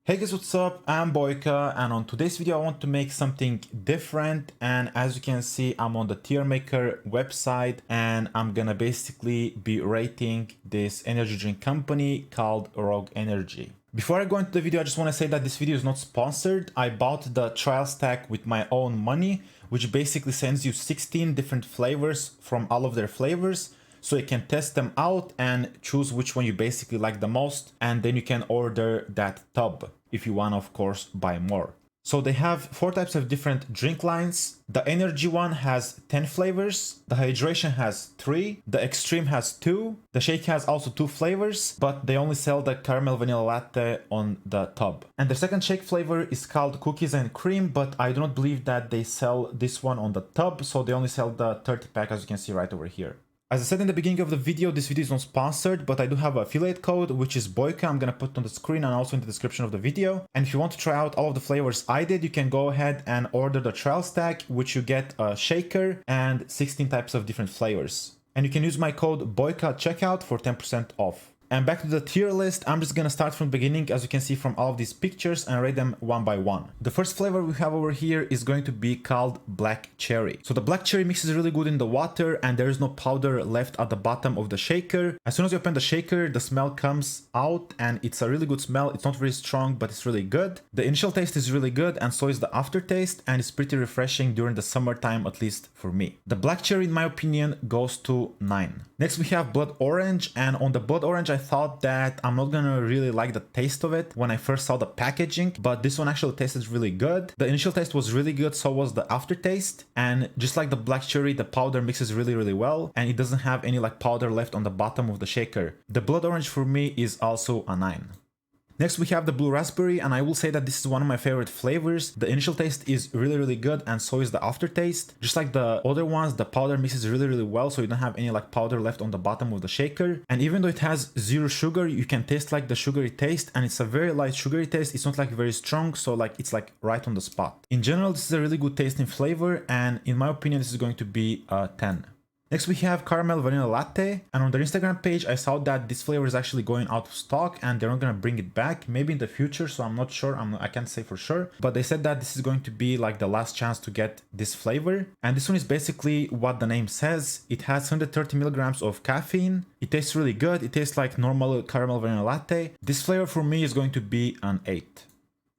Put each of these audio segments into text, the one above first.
Hey guys, what's up? I'm Boyka, and on today's video I want to make something different. And as you can see, I'm on the tier maker website and I'm gonna basically be rating this energy drink company called Rogue Energy. Before I go into the video, I just want to say that this video is not sponsored. I bought the trial stack with my own money, which basically sends you 16 different flavors from all of their flavors. So you can test them out and choose which one you basically like the most, and then you can order that tub if you want, of course, buy more. So they have 4 types of different drink lines. The energy one has 10 flavors, the hydration has 3, the extreme has 2, the shake has also 2 flavors, but they only sell the caramel vanilla latte on the tub. And the second shake flavor is called cookies and cream, but I do not believe that they sell this one on the tub, so they only sell the 30 pack, as you can see right over here. As I said in the beginning of the video, this video is not sponsored, but I do have an affiliate code, which is Boyka. I'm gonna put on the screen and also in the description of the video. And if you want to try out all of the flavors I did, you can go ahead and order the trial stack, which you get a shaker and 16 types of different flavors. And you can use my code Boyka at checkout for 10% off. And back to the tier list, I'm just gonna start from the beginning, as you can see from all of these pictures, and rate them one by one. The first flavor we have over here is going to be called Black Cherry. So the black cherry mixes really good in the water and there is no powder left at the bottom of the shaker. As soon as you open the shaker, the smell comes out and it's a really good smell. It's not very strong, but it's really good. The initial taste is really good and so is the aftertaste, and it's pretty refreshing during the summertime, at least for me. The black cherry, in my opinion, goes to 9. Next we have Blood Orange, and on the Blood Orange I thought that I'm not gonna really like the taste of it when I first saw the packaging, but this one actually tasted really good. The initial taste was really good, so was the aftertaste, and just like the black cherry, the powder mixes really well, and it doesn't have any like powder left on the bottom of the shaker. The Blood Orange for me is also a 9. Next we have the Blue Raspberry, and I will say that this is one of my favorite flavors. The initial taste is really good, and so is the aftertaste. Just like the other ones, the powder mixes really well, so you don't have any like powder left on the bottom of the shaker. And even though it has 0 sugar, you can taste like the sugary taste, and it's a very light sugary taste. It's not like very strong, so like it's like right on the spot. In general, this is a really good tasting flavor, and in my opinion, this is going to be a 10. Next we have Caramel Vanilla Latte, and on their Instagram page I saw that this flavor is actually going out of stock and they're not gonna bring it back, maybe in the future, so I'm not sure, I can't say for sure, but they said that this is going to be like the last chance to get this flavor. And this one is basically what the name says. It has 130 milligrams of caffeine, it tastes really good, it tastes like normal caramel vanilla latte. This flavor for me is going to be an 8.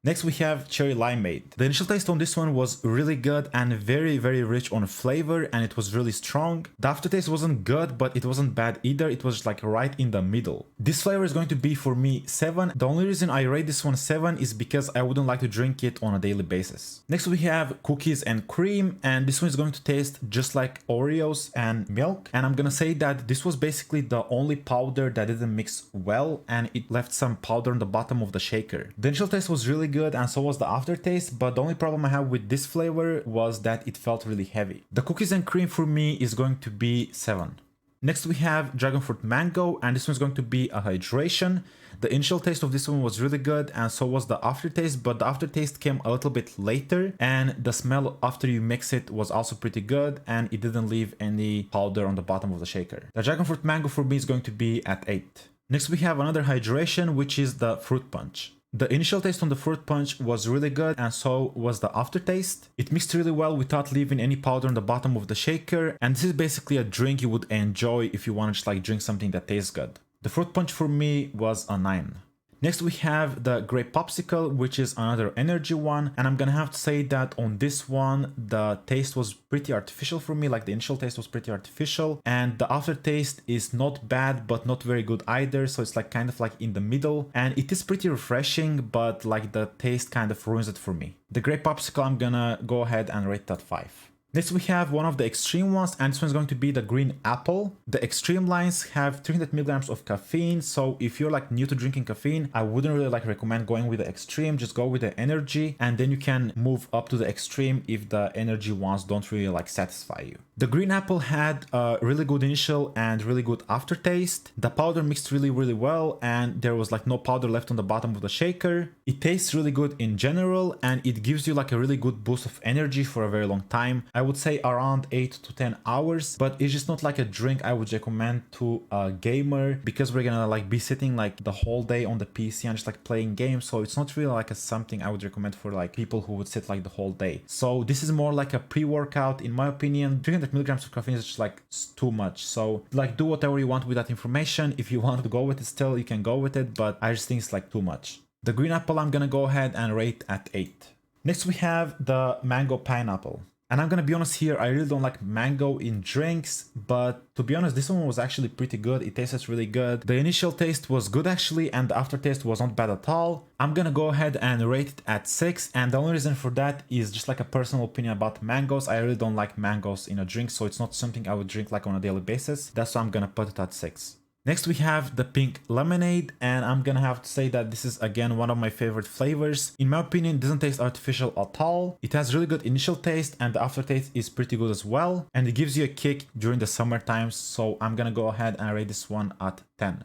Next we have Cherry Limeade. The initial taste on this one was really good and very rich on flavor, and it was really strong. The aftertaste wasn't good, but it wasn't bad either. It was like right in the middle. This flavor is going to be for me 7. The only reason I rate this one 7 is because I wouldn't like to drink it on a daily basis. Next we have Cookies and Cream, and this one is going to taste just like Oreos and milk. And I'm gonna say that this was basically the only powder that didn't mix well, and it left some powder on the bottom of the shaker. The initial taste was really good and so was the aftertaste, but the only problem I have with this flavor was that it felt really heavy. The Cookies and Cream for me is going to be 7. Next we have Dragon Fruit Mango, and this one's going to be a hydration. The initial taste of this one was really good and so was the aftertaste, but the aftertaste came a little bit later, and the smell after you mix it was also pretty good and it didn't leave any powder on the bottom of the shaker. The Dragon Fruit Mango for me is going to be at 8. Next we have another hydration, which is the Fruit Punch. The initial taste on the fruit punch was really good and so was the aftertaste. It mixed really well without leaving any powder on the bottom of the shaker, and this is basically a drink you would enjoy if you want to just like drink something that tastes good. The fruit punch for me was a 9. Next we have the Grape Popsicle, which is another energy one, and I'm gonna have to say that on this one the taste was pretty artificial for me. Like the initial taste was pretty artificial and the aftertaste is not bad but not very good either, so it's like kind of like in the middle, and it is pretty refreshing, but like the taste kind of ruins it for me. The Grape Popsicle, I'm gonna go ahead and rate that 5. Next we have one of the extreme ones, and this one's going to be the Green Apple. The extreme lines have 300 milligrams of caffeine, so if you're like new to drinking caffeine, I wouldn't really like recommend going with the extreme. Just go with the energy and then you can move up to the extreme if the energy ones don't really like satisfy you. The Green Apple had a really good initial and really good aftertaste. The powder mixed really well, and there was like no powder left on the bottom of the shaker. It tastes really good in general and it gives you like a really good boost of energy for a very long time. I I would say around 8 to 10 hours, but it's just not like a drink I would recommend to a gamer, because we're gonna like be sitting like the whole day on the PC and just like playing games. So it's not really like a something I would recommend for like people who would sit like the whole day. So this is more like a pre-workout in my opinion. 300 milligrams of caffeine is just like too much. So like do whatever you want with that information. If you want to go with it still, you can go with it, but I just think it's like too much. The green apple I'm gonna go ahead and rate at 8. Next we have the mango pineapple. And I'm gonna be honest here, I really don't like mango in drinks, but to be honest, this one was actually pretty good. It tastes really good. The initial taste was good actually, and the aftertaste was not bad at all. I'm gonna go ahead and rate it at 6, and the only reason for that is just like a personal opinion about mangoes. I really don't like mangoes in a drink, so it's not something I would drink like on a daily basis. That's why I'm gonna put it at 6. Next we have the pink lemonade, and I'm gonna have to say that this is again one of my favorite flavors. In my opinion, it doesn't taste artificial at all. It has really good initial taste and the aftertaste is pretty good as well, and it gives you a kick during the summer times, so I'm gonna go ahead and rate this one at 10.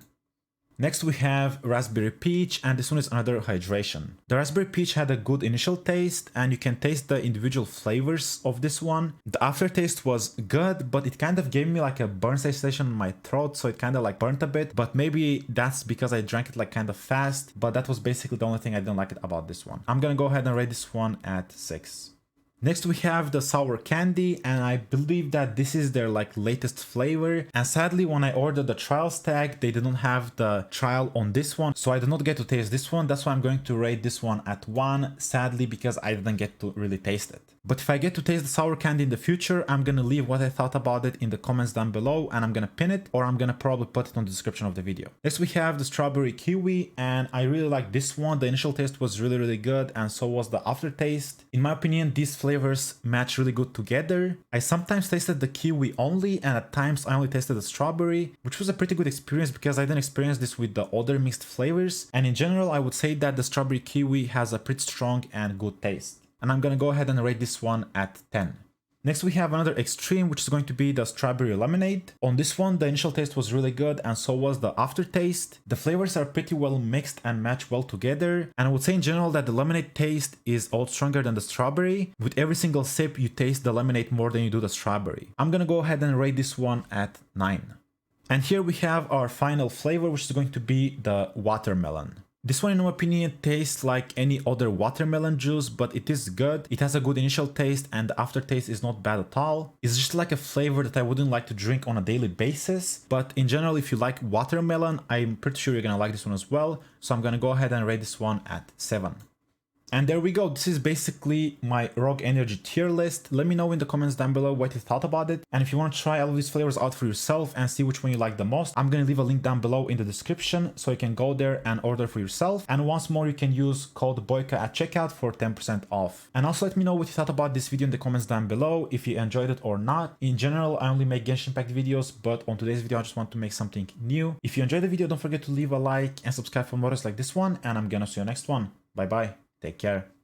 Next we have raspberry peach, and this one is another hydration. The raspberry peach had a good initial taste and you can taste the individual flavors of this one. The aftertaste was good, but it kind of gave me like a burn sensation in my throat, so it kind of like burnt a bit, but maybe that's because I drank it like kind of fast, but that was basically the only thing I didn't like about this one. I'm gonna go ahead and rate this one at 6. Next we have the sour candy, and I believe that this is their like latest flavor, and sadly when I ordered the trials tag they didn't have the trial on this one, so I did not get to taste this one. That's why I'm going to rate this one at 1, sadly, because I didn't get to really taste it. But if I get to taste the sour candy in the future, I'm gonna leave what I thought about it in the comments down below, and I'm gonna pin it, or I'm gonna probably put it on the description of the video. Next we have the strawberry kiwi, and I really like this one. The initial taste was really good, and so was the aftertaste. In my opinion, these flavors match really good together. I sometimes tasted the kiwi only, and at times I only tasted the strawberry, which was a pretty good experience because I didn't experience this with the other mixed flavors. And in general, I would say that the strawberry kiwi has a pretty strong and good taste. And I'm gonna go ahead and rate this one at 10. Next we have another extreme, which is going to be the strawberry lemonade. On this one, the initial taste was really good, and so was the aftertaste. The flavors are pretty well mixed and match well together, and I would say in general that the lemonade taste is all stronger than the strawberry. With every single sip you taste the lemonade more than you do the strawberry. I'm gonna go ahead and rate this one at 9. And here we have our final flavor, which is going to be the watermelon. This one in my opinion tastes like any other watermelon juice, but it is good. It has a good initial taste and the aftertaste is not bad at all. It's just like a flavor that I wouldn't like to drink on a daily basis, but in general if you like watermelon, I'm pretty sure you're gonna like this one as well. So I'm gonna go ahead and rate this one at 7. And there we go, this is basically my Rogue Energy tier list. Let me know in the comments down below what you thought about it, and if you want to try all of these flavors out for yourself and see which one you like the most, I'm gonna leave a link down below in the description so you can go there and order for yourself. And once more, you can use code BOYKA at checkout for 10% off. And also let me know what you thought about this video in the comments down below, if you enjoyed it or not. In general, I only make Genshin Impact videos, but on today's video I just want to make something new. If you enjoyed the video, don't forget to leave a like and subscribe for more like this one, and I'm gonna see you next one. Bye bye, take care.